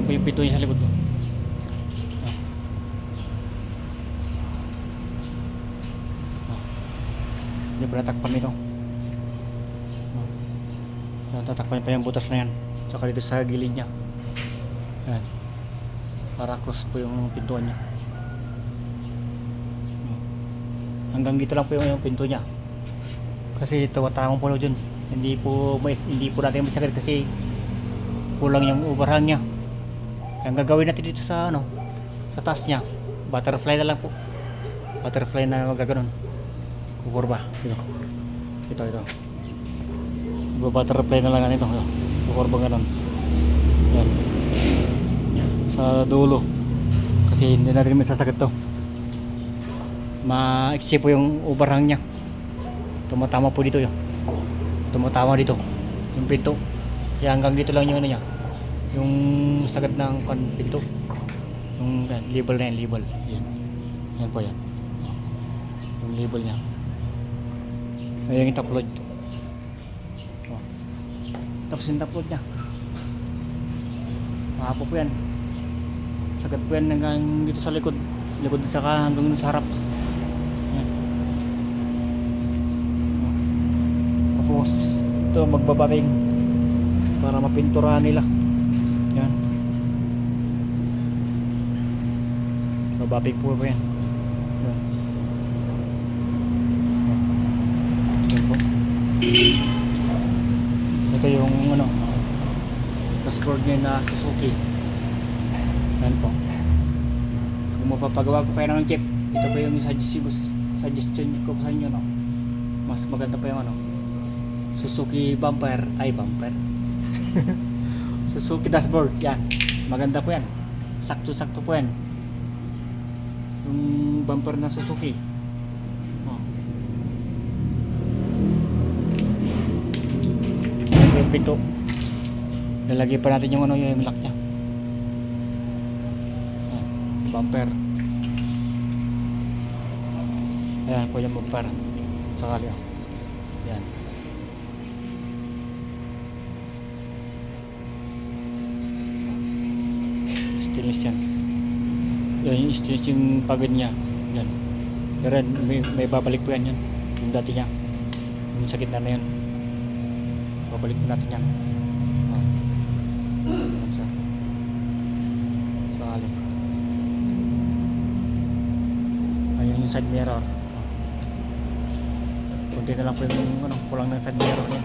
Yung pinto niya sa likod ko. Hindi pa natakpan nito. Tatakpan pa yung butas na yan. Tsaka dito sa gilid niya. Yan. Para close po yung pintuan niya. Hanggang dito lang po yung pinto niya. Kasi tumatama po dyan. Hindi po natin masakit kasi kulang yung overhang niya. Ang gagawin natin dito sa sa taas niya, butterfly na lang po. Butterfly na magaganon. Kukurba. Ito. Butterfly na lang ito. Kukurba ganon. Yan. Sa dulo. Kasi hindi natin masasakit to. Ma-exceed po yung overhang niya. Tumatama po dito yun. Tumatama dito. Yung pinto. Kaya hanggang dito lang yung niya. Yung sagad ng pinto. Yung label na yan, label. Yan po yan. Yung label niya. Ayan yung top load. Tapos yung top load niya. Mahaba po yan. Sagad po yan hanggang dito sa likod. Likod saka hanggang dito sa harap. Yan. Tapos ito magbababing para mapinturahan nila. Yan. Bababing po yan. Yan. Yan po. Ito yung dashboard niya na Suzuki. Yan po. Kung mapapagawa ko kayo ng jeep, ito po yung suggestion ko sa inyo, no? Mas maganda pa yung Suzuki bumper. Suzuki dashboard. Yan. Maganda po yan. Sakto-sakto po yan. Yung bumper na Suzuki. Yung pinto. Lalagay pa natin yung yung lock niya. Bumper. Ayan po yung bumper. Sakali. Yan. Stainless yan. Yan yung stainless yung pagod niya. Yan. Pero may babalik po yan. Yung dati niya. Yung sakit na yan. Babalik po natin yan. Sakali. Ayun yung side mirror. Kunti na lang po yung kulang ng side mirror niya.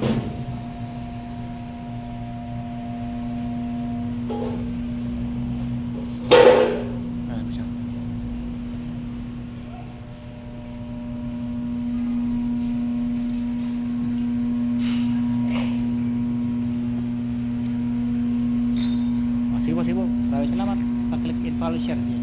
Sige po. Maraming salamat. Pa-click and follow, share.